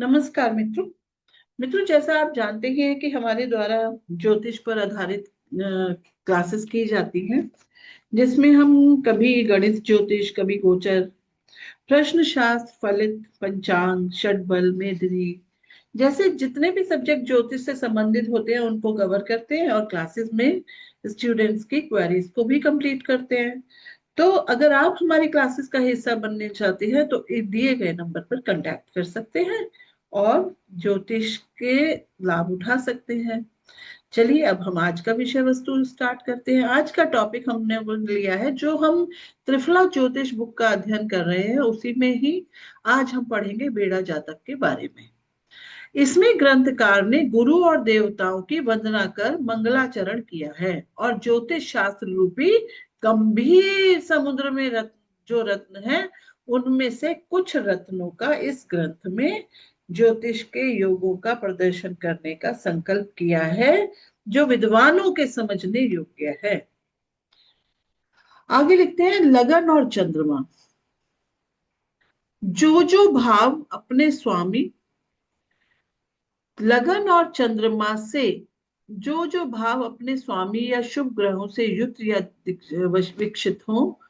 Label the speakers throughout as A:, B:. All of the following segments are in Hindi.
A: नमस्कार मित्रों। जैसा आप जानते ही हैं कि हमारे द्वारा ज्योतिष पर आधारित क्लासेस की जाती हैं, जिसमें हम कभी गणित ज्योतिष, कभी गोचर, प्रश्न शास्त्र, फलित, पंचांग, षटबल, मेदिनी जैसे जितने भी सब्जेक्ट ज्योतिष से संबंधित होते हैं उनको कवर करते हैं और क्लासेस में स्टूडेंट्स की क्वेरीज को भी कंप्लीट करते हैं। तो अगर आप हमारी क्लासेस का हिस्सा बनने चाहते हैं तो दिए गए नंबर पर कांटेक्ट कर सकते हैं और ज्योतिष के लाभ उठा सकते हैं। चलिए अब हम आज का विषय वस्तु स्टार्ट करते हैं। आज का टॉपिक हमने वो लिया है जो हम त्रिफला ज्योतिष बुक का अध्ययन कर रहे हैं, उसी में ही आज हम पढ़ेंगे बेड़ा जातक के बारे में। इसमें ग्रंथकार ने गुरु और देवताओं की वंदना कर मंगलाचरण किया है और ज्योतिष शास्त्र रूपी गंभीर समुद्र में रत्न, जो रत्न है उनमें से कुछ रत्नों का इस ग्रंथ में ज्योतिष के योगों का प्रदर्शन करने का संकल्प किया है, जो विद्वानों के समझने योग्य है। आगे लिखते हैं, लगन और चंद्रमा। जो जो भाव अपने स्वामी, लगन और चंद्रमा से जो जो भाव अपने स्वामी या शुभ ग्रहों से युक्त या विकसित हो,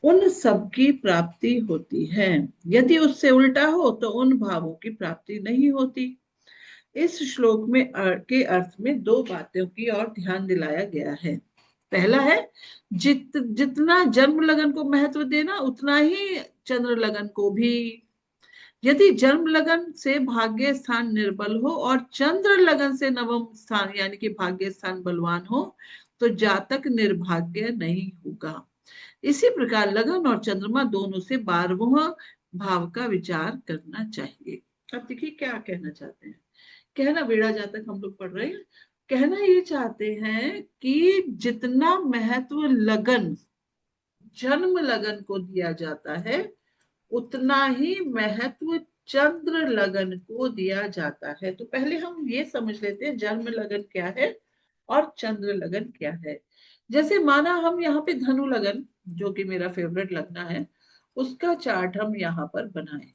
A: उन सब की प्राप्ति होती है। यदि उससे उल्टा हो तो उन भावों की प्राप्ति नहीं होती। इस श्लोक में के अर्थ में दो बातों की ओर ध्यान दिलाया गया है। पहला है, जितना जन्म लगन को महत्व देना उतना ही चंद्र लगन को भी। यदि जन्म लगन से भाग्य स्थान निर्बल हो और चंद्र लगन से नवम स्थान यानी कि भाग्य स्थान बलवान हो तो जातक निर्भाग्य नहीं होगा। इसी प्रकार लगन और चंद्रमा दोनों से 12वां भाव का विचार करना चाहिए। अब देखिए क्या कहना चाहते हैं। कहना बेड़ा जातक हम लोग पढ़ रहे हैं। कहना ये चाहते हैं कि जितना महत्व लगन, जन्म लगन को दिया जाता है, उतना ही महत्व चंद्र लगन को दिया जाता है। तो पहले हम ये समझ लेते हैं जन्म लगन क्या है और चंद्र लगन क्या है। जैसे माना हम यहाँ पे धनु लगन, जो कि मेरा फेवरेट लगना है, उसका चार्ट हम यहाँ पर बनाएं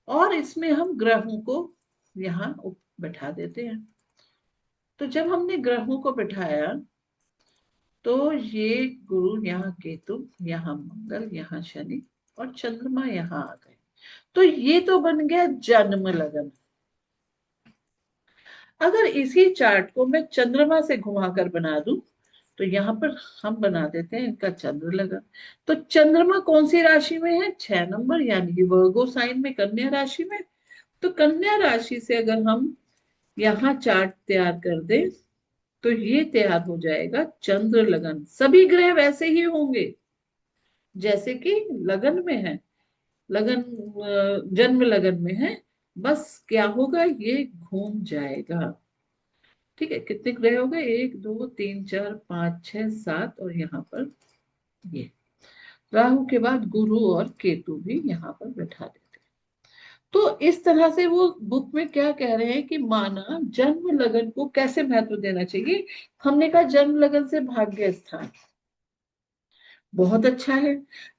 A: और इसमें हम ग्रहों को यहाँ बैठा देते हैं। तो जब हमने ग्रहों को बैठाया तो ये गुरु, यहाँ केतु, यहाँ मंगल, यहाँ शनि और चंद्रमा यहाँ आ गए। तो ये तो बन गया जन्म लगन। अगर इसी चार्ट को मैं चंद्रमा से घुमाकर बना दूं तो यहाँ पर हम बना देते हैं इनका चंद्र लगन। तो चंद्रमा कौन सी राशि में है? 6 नंबर, यानी कि वर्गो साइन में, कन्या राशि में। तो कन्या राशि से अगर हम यहाँ चार्ट तैयार कर दें तो ये तैयार हो जाएगा चंद्र लगन। सभी ग्रह वैसे ही होंगे जैसे कि लगन में है, लगन जन्म लगन में है। बस क्या होगा, ये घूम जाएगा। ठीक है, कितने ग्रह हो गए? 1 2 3 4 5 6 7 और यहाँ पर ये राहु के बाद गुरु और केतु भी यहाँ पर बैठा देते हैं। तो इस तरह से वो बुक में क्या कह रहे हैं कि माना जन्म लगन को कैसे महत्व देना चाहिए। हमने कहा जन्म लगन से भाग्य स्थान बहुत अच्छा है,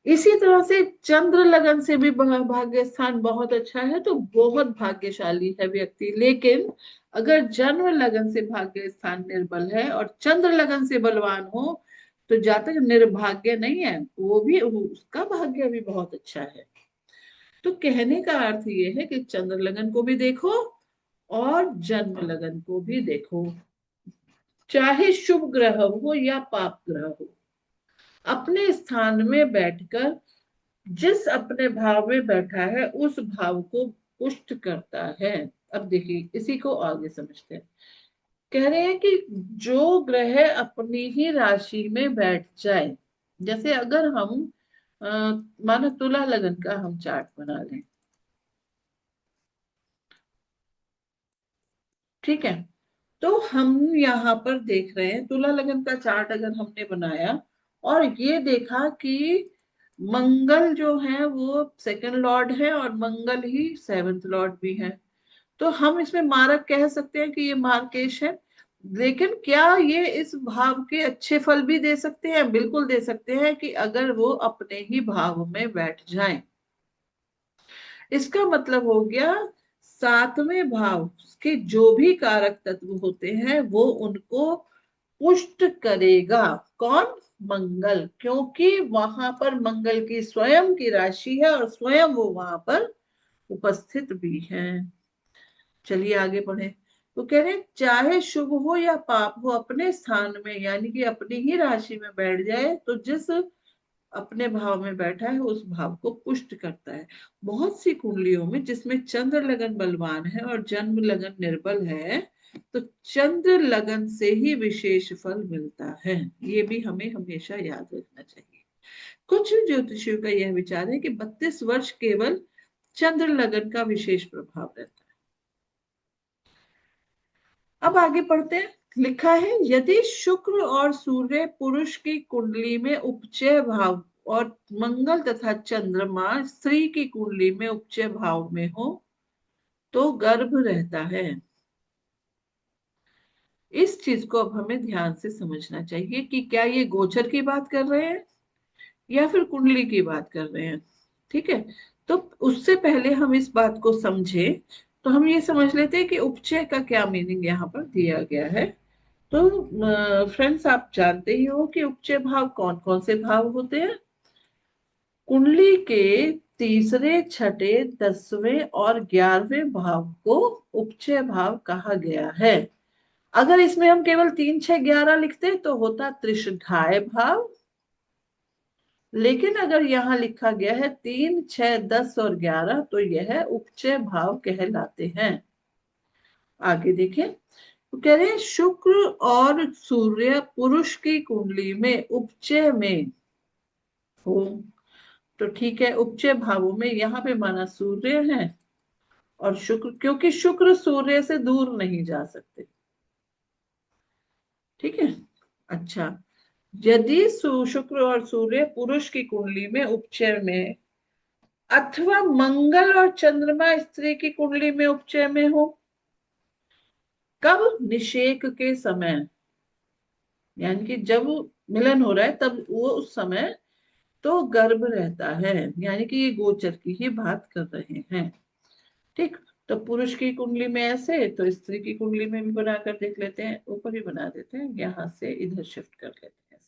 A: इसी तरह से चंद्र लगन से भी भाग्य स्थान बहुत अच्छा है, तो बहुत भाग्यशाली है व्यक्ति। लेकिन अगर जन्म लगन से भाग्य स्थान निर्बल है और चंद्र लगन से बलवान हो तो जातक निर्भाग्य नहीं है, वो भी, उसका भाग्य भी बहुत अच्छा है। तो कहने का अर्थ ये है कि चंद्र लगन को भी देखो और जन्म लगन को भी देखो, चाहे शुभ ग्रह हो या पाप ग्रह हो, अपने स्थान में बैठकर जिस अपने भाव में बैठा है उस भाव को पुष्ट करता है। अब देखिए इसी को आगे समझते हैं। कह रहे हैं कि जो ग्रह अपनी ही राशि में बैठ जाए, जैसे अगर हम मानो तुला लगन का हम चार्ट बना लें, ठीक है। तो हम यहाँ पर देख रहे हैं तुला लगन का चार्ट अगर हमने बनाया और ये देखा कि मंगल जो है वो सेकंड लॉर्ड है और मंगल ही सेवंथ लॉर्ड भी है, तो हम इसमें मारक कह सकते हैं कि ये मार्केश है। लेकिन क्या ये इस भाव के अच्छे फल भी दे सकते हैं? बिल्कुल दे सकते हैं, कि अगर वो अपने ही भाव में बैठ जाएं। इसका मतलब हो गया सातवें भाव के जो भी कारक तत्व होते हैं वो उनको पुष्ट करेगा। कौन? मंगल, क्योंकि वहां पर मंगल की स्वयं की राशि है और स्वयं वो वहां पर उपस्थित भी है। चलिए आगे बढ़े। तो कह रहे हैं चाहे शुभ हो या पाप हो अपने स्थान में, यानी कि अपनी ही राशि में बैठ जाए तो जिस अपने भाव में बैठा है उस भाव को पुष्ट करता है। बहुत सी कुंडलियों में जिसमें चंद्र लगन बलवान है और जन्म लगन निर्बल है, तो चंद्र लगन से ही विशेष फल मिलता है। ये भी हमें हमेशा याद रखना चाहिए। कुछ ज्योतिषियों का यह विचार है कि 32 वर्ष केवल चंद्र लगन का विशेष प्रभाव रहता है। अब आगे पढ़ते हैं। लिखा है यदि शुक्र और सूर्य पुरुष की कुंडली में उपचय भाव और मंगल तथा चंद्रमा स्त्री की कुंडली में उपचय भाव में हो तो गर्भ रहता है। इस चीज को अब हमें ध्यान से समझना चाहिए कि क्या ये गोचर की बात कर रहे हैं या फिर कुंडली की बात कर रहे हैं। ठीक है, तो उससे पहले हम इस बात को समझे तो हम ये समझ लेते हैं कि उपचय का क्या मीनिंग यहाँ पर दिया गया है। तो फ्रेंड्स, आप जानते ही हो कि उपचय भाव कौन कौन से भाव होते हैं। कुंडली के तीसरे, छठे, 10वें और 11वें भाव को उपचय भाव कहा गया है। अगर इसमें हम केवल 3, 6, 11 लिखते तो होता त्रिशठाय भाव, लेकिन अगर यहाँ लिखा गया है 3, 6, 10 और 11 तो यह उपचय भाव कहलाते हैं। आगे देखें। तो कह रहे हैं शुक्र और सूर्य पुरुष की कुंडली में उपचय में हो तो ठीक है, उपचय भावों में यहाँ पे माना सूर्य है और शुक्र, क्योंकि शुक्र सूर्य से दूर नहीं जा सकते। ठीक है। अच्छा, यदि शुक्र और सूर्य पुरुष की कुंडली में उपचय में अथवा मंगल और चंद्रमा स्त्री की कुंडली में उपचय में हो, कब? निषेक के समय, यानी कि जब मिलन हो रहा है तब वो उस समय तो गर्भ रहता है, यानी कि ये गोचर की ही बात कर रहे हैं। ठीक। तो पुरुष की कुंडली में ऐसे, तो स्त्री की कुंडली में भी बनाकर देख लेते हैं। ऊपर ही बना देते हैं, यहां से इधर शिफ्ट कर लेते हैं।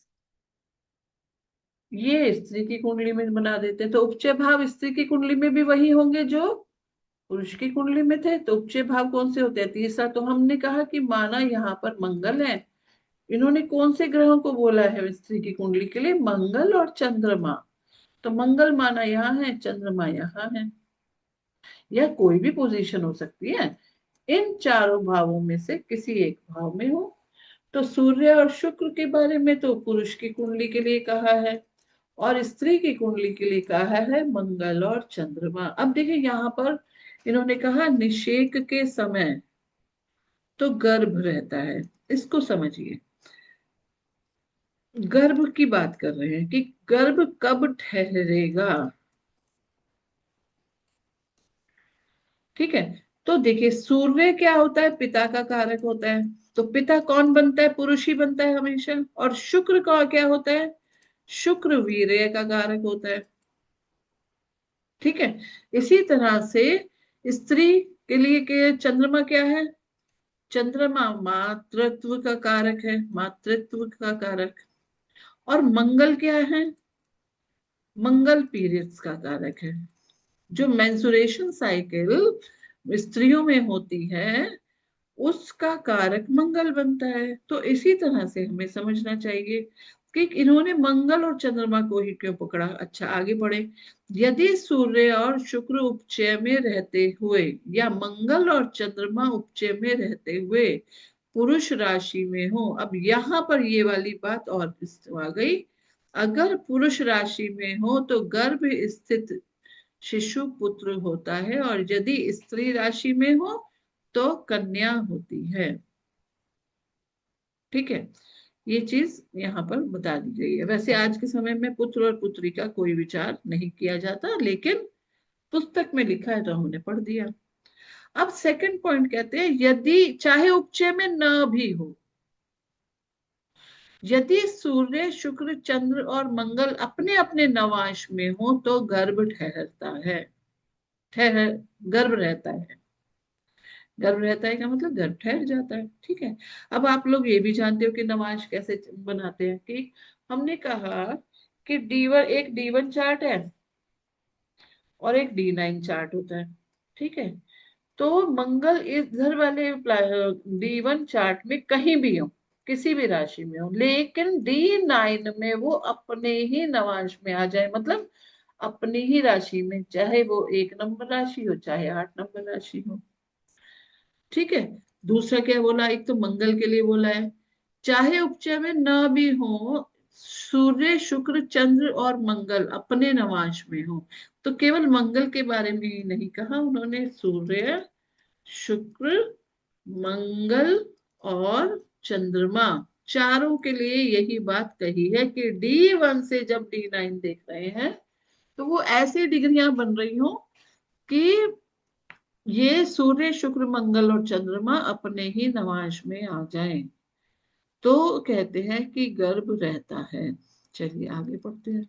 A: ये स्त्री की कुंडली में बना देते हैं, तो उपचय भाव स्त्री की कुंडली में भी वही होंगे जो पुरुष की कुंडली में थे। तो उपचय भाव कौन से होते हैं? तीसरा तो हमने कहा कि माना यहाँ पर मंगल है। इन्होंने कौन से ग्रहों को बोला है स्त्री की कुंडली के लिए? मंगल और चंद्रमा। तो मंगल माना यहाँ है, चंद्रमा यहाँ है, या कोई भी पोजीशन हो सकती है, इन चारों भावों में से किसी एक भाव में हो। तो सूर्य और शुक्र के बारे में तो पुरुष की कुंडली के लिए कहा है और स्त्री की कुंडली के लिए कहा है मंगल और चंद्रमा। अब देखिए यहाँ पर इन्होंने कहा निषेक के समय तो गर्भ रहता है। इसको समझिए, गर्भ की बात कर रहे हैं कि गर्भ कब ठहरेगा। ठीक है। तो देखिए सूर्य क्या होता है? पिता का कारक होता है। तो पिता कौन बनता है? पुरुष ही बनता है हमेशा। और शुक्र का क्या होता है? शुक्र वीर्य का कारक होता है। ठीक है। इसी तरह से स्त्री के लिए चंद्रमा क्या है? चंद्रमा मातृत्व का कारक है, मातृत्व का कारक। और मंगल क्या है? मंगल पीरियड्स का कारक है। जो मेंसुरेशन साइकिल स्त्रियों में होती है उसका कारक मंगल बनता है। तो इसी तरह से हमें समझना चाहिए कि इन्होंने मंगल और चंद्रमा को ही क्यों पकड़ा। अच्छा आगे बढ़े। यदि सूर्य और शुक्र उपचय में रहते हुए या मंगल और चंद्रमा उपचय में रहते हुए पुरुष राशि में हो, अब यहां पर ये वाली बात और आ गई। अगर पुरुष राशि में हो तो गर्भ स्थित शिशु पुत्र होता है और यदि स्त्री राशि में हो तो कन्या होती है। ठीक है, ये चीज यहाँ पर बता दी गई है। वैसे आज के समय में पुत्र और पुत्री का कोई विचार नहीं किया जाता, लेकिन पुस्तक में लिखा है तो हमने पढ़ दिया। अब सेकंड पॉइंट कहते हैं यदि चाहे उपचय में न भी हो, यदि सूर्य शुक्र चंद्र और मंगल अपने अपने नवांश में हो तो गर्भ ठहरता है। ठहर, गर्भ रहता है। गर्भ रहता है का मतलब गर्भ ठहर जाता है, ठीक है। अब आप लोग ये भी जानते हो कि नमाज कैसे बनाते हैं, कि हमने कहा कि D1, एक D1 चार्ट है और एक D9 चार्ट होता है, ठीक है। तो मंगल इधर वाले D1 चार्ट में कहीं भी हो, किसी भी राशि में हो, लेकिन D9 में वो अपने ही नवांश में आ जाए, मतलब अपनी ही राशि में, चाहे वो 1 नंबर राशि हो चाहे 8 नंबर राशि हो, ठीक है। दूसरा क्या बोला, एक तो मंगल के लिए बोला है, चाहे उपचय में न भी हो, सूर्य शुक्र चंद्र और मंगल अपने नवांश में हो। तो केवल मंगल के बारे में ही नहीं कहा उन्होंने, सूर्य शुक्र मंगल और चंद्रमा, चारों के लिए यही बात कही है कि D1 से जब D9 देख रहे हैं तो वो ऐसी डिग्रियां बन रही हो कि ये सूर्य शुक्र मंगल और चंद्रमा अपने ही नवांश में आ जाएं, तो कहते हैं कि गर्भ रहता है। चलिए आगे बढ़ते हैं।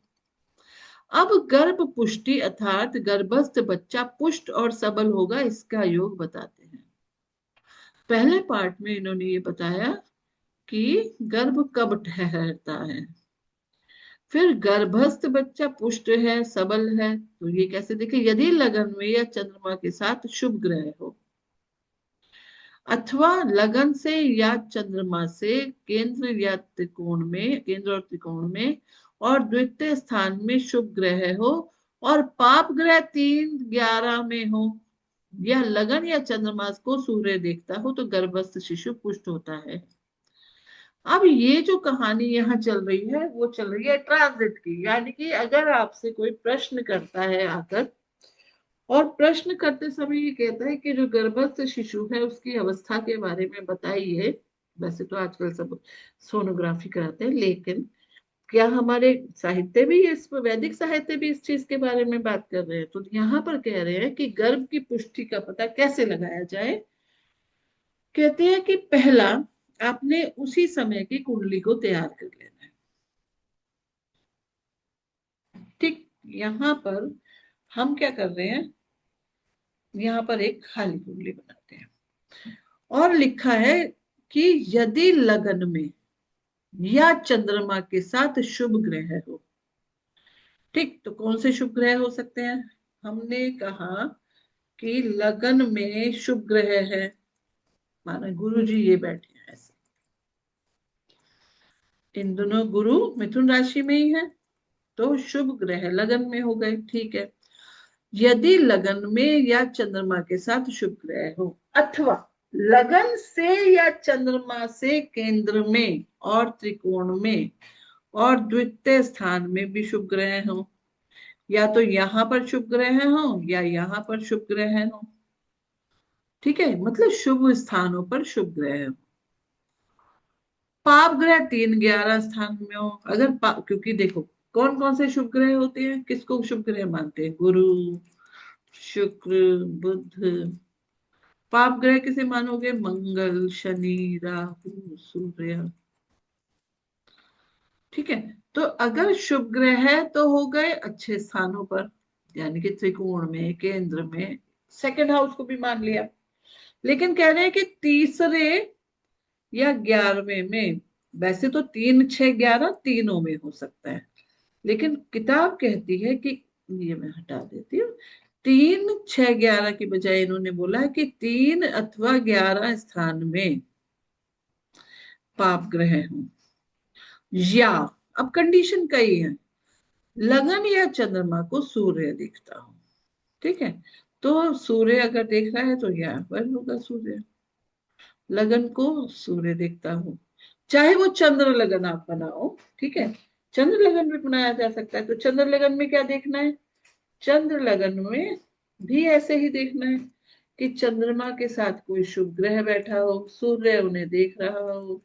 A: अब गर्भ पुष्टि अर्थात गर्भस्थ बच्चा पुष्ट और सबल होगा, इसका योग बताते हैं। पहले पार्ट में इन्होंने ये बताया कि गर्भ कब ठहरता है, फिर गर्भस्थ बच्चा पुष्ट है सबल है, तो ये कैसे देखे, यदि लगन में या चंद्रमा के साथ शुभ ग्रह हो, अथवा लगन से या चंद्रमा से केंद्र या त्रिकोण में, केंद्र और त्रिकोण में, और द्वितीय स्थान में शुभ ग्रह हो, और पाप ग्रह 3, 11 में हो, या लगन या चंद्रमा को सूर्य देखता हो, तो गर्भस्थ शिशु पुष्ट होता है। अब ये जो कहानी यहाँ चल रही है वो चल रही है ट्रांजिट की, यानी कि अगर आपसे कोई प्रश्न करता है आकर, और प्रश्न करते समय ये कहता है कि जो गर्भस्थ शिशु है उसकी अवस्था के बारे में बताइए, वैसे तो आजकल सब सोनोग्राफी कराते हैं, लेकिन क्या हमारे साहित्य भी, इस वैदिक साहित्य भी इस चीज के बारे में बात कर रहे हैं, तो यहाँ पर कह रहे हैं कि गर्भ की पुष्टि का पता कैसे लगाया जाए। कहते हैं कि पहला, आपने उसी समय की कुंडली को तैयार कर लेना है, ठीक। यहाँ पर हम क्या कर रहे हैं, यहाँ पर एक खाली कुंडली बनाते हैं, और लिखा है कि यदि लगन में या चंद्रमा के साथ शुभ ग्रह हो, ठीक। तो कौन से शुभ ग्रह हो सकते हैं, हमने कहा कि लगन में शुभ ग्रह है, माना गुरु जी ये बैठे हैं ऐसे, इन दोनों गुरु मिथुन राशि में ही है, तो शुभ ग्रह लगन में हो गए, ठीक है। यदि लगन में या चंद्रमा के साथ शुभ ग्रह हो, अथवा लगन से या चंद्रमा से केंद्र में और त्रिकोण में और द्वितीय स्थान में भी शुभ ग्रह हो, या तो यहां पर शुभ ग्रह हो या यहां पर शुभ ग्रह हो, ठीक है, मतलब शुभ स्थानों पर शुभ ग्रह हो। पाप ग्रह 3, 11 स्थान में हो, अगर क्योंकि देखो कौन कौन से शुभ ग्रह होते हैं, किसको शुभ ग्रह मानते हैं, गुरु शुक्र बुध। पाप ग्रह किसे मानोगे, मंगल शनि राहु सूर्य, ठीक है। तो अगर शुभ ग्रह है तो हो गए अच्छे स्थानों पर, यानी कि त्रिकोण में केंद्र में, सेकंड हाउस को भी मान लिया। लेकिन कह रहे हैं कि तीसरे या 11वें में, वैसे तो 3, 6, 11 तीनों में हो सकता है, लेकिन किताब कहती है कि, ये मैं हटा देती हूँ, 3, 6, 11 की बजाय इन्होंने बोला है कि 3 अथवा 11 स्थान में पाप ग्रह हो, या अब कंडीशन कई है, लगन या चंद्रमा को सूर्य दिखता हो, ठीक है। तो सूर्य अगर देख रहा है तो यहाँ पर होगा सूर्य, लगन को सूर्य देखता हो, चाहे वो चंद्र लगन आप बनाओ, ठीक है, चंद्र लगन भी बनाया जा सकता है। तो चंद्र लगन में क्या देखना है, चंद्र लगन में भी ऐसे ही देखना है कि चंद्रमा के साथ कोई शुभ ग्रह बैठा हो, सूर्य उन्हें देख रहा हो,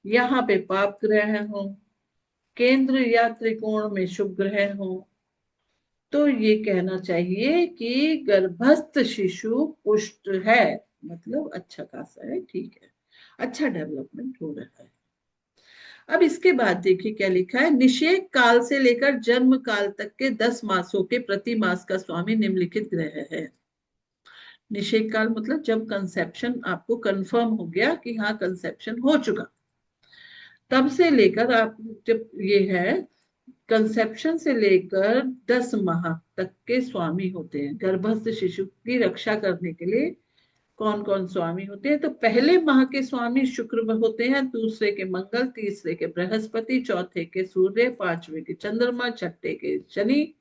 A: यहाँ पे पाप ग्रह हो, केंद्र या त्रिकोण में शुभ ग्रह हो, तो ये कहना चाहिए कि गर्भस्थ शिशु पुष्ट है, मतलब अच्छा खासा है, ठीक है, अच्छा डेवलपमेंट हो रहा है। अब इसके बाद देखिए क्या लिखा है, निषेक काल से लेकर जन्म काल तक के 10 मासों के प्रति मास का स्वामी निम्नलिखित ग्रह है। निषेक काल मतलब जब कंसेप्शन आपको कंफर्म हो गया कि हाँ कंसेप्शन हो चुका, तब से लेकर आप, जब ये है कंसेप्शन से लेकर 10 माह तक के स्वामी होते हैं। गर्भस्थ शिशु की रक्षा करने के लिए कौन कौन स्वामी होते हैं? तो पहले माह के स्वामी शुक्र होते हैं, दूसरे के मंगल, तीसरे के बृहस्पति, चौथे के सूर्य, पांचवे के चंद्रमा, छठे के शनि,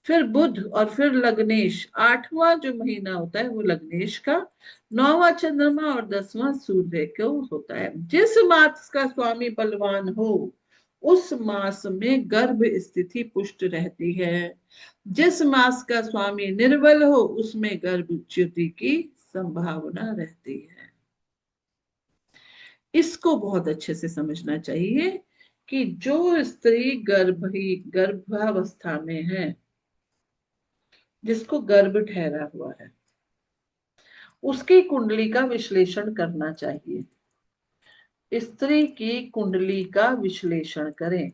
A: फिर बुध और फिर लग्नेश। आठवां जो महीना होता है वो लग्नेश का, नौवां चंद्रमा और 10वां सूर्य को होता है। जिस मास का स्वामी बलवान हो उस मास में गर्भ स्थिति पुष्ट रहती है। जिस मास का स्वामी निर्बल हो उसमें गर्भ च्युति की संभावना रहती है। इसको बहुत अच्छे से समझना चाहिए कि जो स्त्री गर्भावस्था में है, जिसको गर्भ ठहरा हुआ है, उसकी कुंडली का विश्लेषण करना चाहिए। स्त्री की कुंडली का विश्लेषण करें,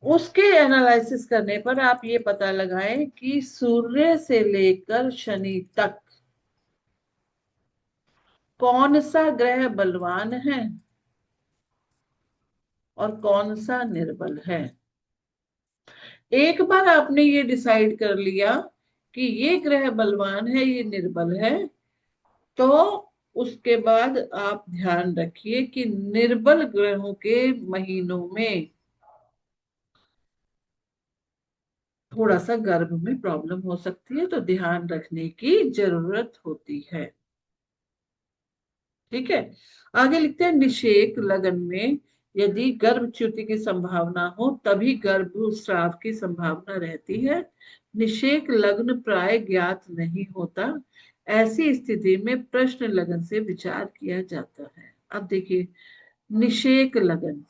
A: उसके एनालिसिस करने पर आप ये पता लगाएं कि सूर्य से लेकर शनि तक कौन सा ग्रह बलवान है और कौन सा निर्बल है। एक बार आपने ये डिसाइड कर लिया कि ये ग्रह बलवान है ये निर्बल है, तो उसके बाद आप ध्यान रखिए कि निर्बल ग्रहों के महीनों में थोड़ा सा गर्भ में प्रॉब्लम हो सकती है, तो ध्यान रखने की जरूरत होती है। ठीक है, आगे लिखते हैं, निषेक लगन में यदि गर्भच्युति की संभावना हो तभी गर्भस्राव की संभावना रहती है। निषेक लग्न प्राय ज्ञात नहीं होता, ऐसी स्थिति में प्रश्न लगन से विचार किया जाता है। अब देखिए, निषेक लगन,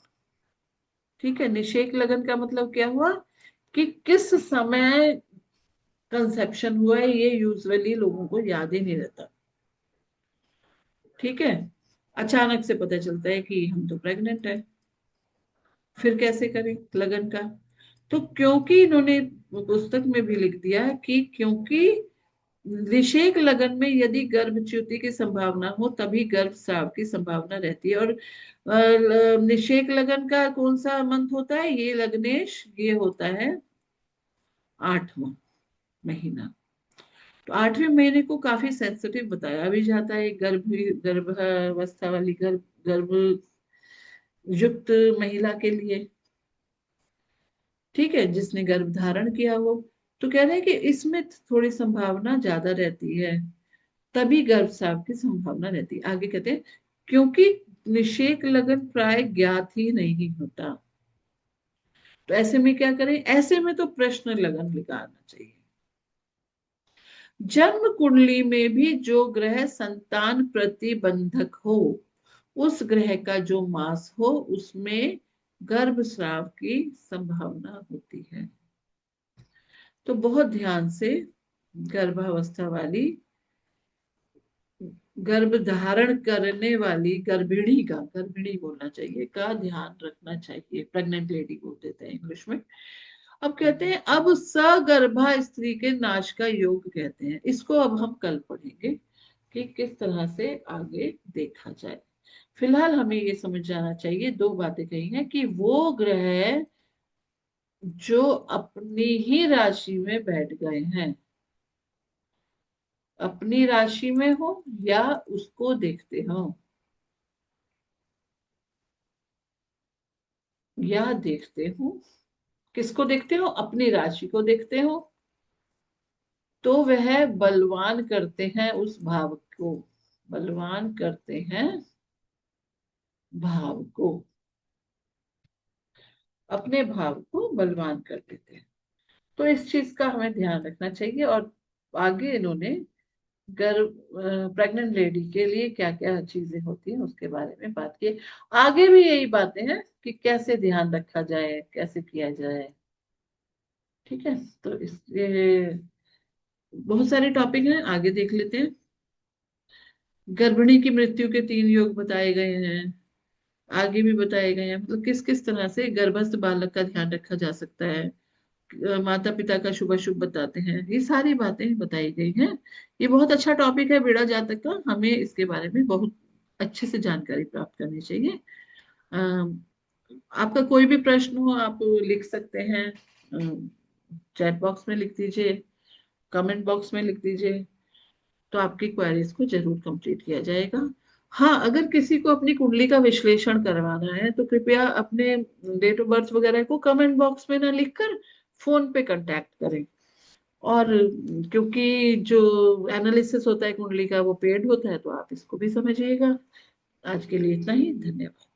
A: ठीक है, निषेक लगन का मतलब क्या हुआ कि किस समय कंसेप्शन हुआ है, ये यूजुअली लोगों को याद ही नहीं रहता। ठीक है, अचानक से पता चलता है कि हम तो प्रेग्नेंट है, फिर कैसे करें लगन का? तो क्योंकि इन्होंने पुस्तक में भी लिख दिया कि क्योंकि निषेक लगन में यदि गर्भच्युति की संभावना हो तभी गर्भस्राव की संभावना रहती है। और निषेक लगन का कौन सा मंथ होता है? ये लग्नेश, ये होता है 8वां महीना। तो 8वें महीने को काफी सेंसिटिव बताया भी जाता है, गर्भावस्था वाली गर्भ युक्त महिला के लिए। ठीक है, जिसने गर्भ धारण किया हो। तो कह रहे हैं कि इसमें थोड़ी संभावना ज्यादा रहती है, तभी गर्भस्राव की संभावना रहती है। आगे कहते हैं, क्योंकि निषेक लगन प्राय ज्ञात ही नहीं होता, तो ऐसे में क्या करें? ऐसे में तो प्रश्न लगन लगाना चाहिए। जन्म कुंडली में भी जो ग्रह संतान प्रतिबंधक हो, उस ग्रह का जो मास हो उसमें गर्भस्राव की संभावना होती है। तो बहुत ध्यान से गर्भावस्था वाली, गर्भ धारण करने वाली गर्भिणी बोलना चाहिए, का ध्यान रखना चाहिए। प्रेग्नेंट लेडी बोल देते हैं इंग्लिश में। अब कहते हैं, अब सगर्भा स्त्री के नाश का योग कहते हैं। इसको अब हम कल पढ़ेंगे कि किस तरह से आगे देखा जाए। फिलहाल हमें ये समझ जाना चाहिए, दो बातें कही हैं कि वो ग्रह जो अपनी ही राशि में बैठ गए हैं, अपनी राशि में हो या उसको देखते हो, या देखते हो, किसको देखते हो? अपनी राशि को देखते हो, तो वह बलवान करते हैं उस भाव को, बलवान करते हैं भाव को, अपने भाव को बलवान कर देते हैं। तो इस चीज का हमें ध्यान रखना चाहिए। और आगे इन्होंने गर्भ प्रेग्नेंट लेडी के लिए क्या क्या चीजें होती हैं उसके बारे में बात की। आगे भी यही बातें हैं कि कैसे ध्यान रखा जाए, कैसे किया जाए। ठीक है, तो इसलिए बहुत सारे टॉपिक हैं, आगे देख लेते हैं। गर्भिणी की मृत्यु के 3 योग बताए गए हैं, आगे भी बताए गए हैं, मतलब किस किस तरह से गर्भस्थ बालक का ध्यान रखा जा सकता है। माता पिता का शुभ अशुभ बताते हैं, ये सारी बातें बताई गई हैं। ये बहुत अच्छा टॉपिक है बेड़ा जातक का, हमें इसके बारे में बहुत अच्छे से जानकारी प्राप्त करनी चाहिए। आपका कोई भी प्रश्न हो आप लिख सकते हैं, चैट बॉक्स में लिख दीजिए, कमेंट बॉक्स में लिख दीजिए, तो आपकी क्वेरीज को जरूर कंप्लीट किया जाएगा। हाँ, अगर किसी को अपनी कुंडली का विश्लेषण करवाना है तो कृपया अपने डेट ऑफ बर्थ वगैरह को कमेंट बॉक्स में ना लिखकर फोन पे कांटेक्ट करें। और क्योंकि जो एनालिसिस होता है कुंडली का वो पेड होता है, तो आप इसको भी समझिएगा। आज के लिए इतना ही, धन्यवाद।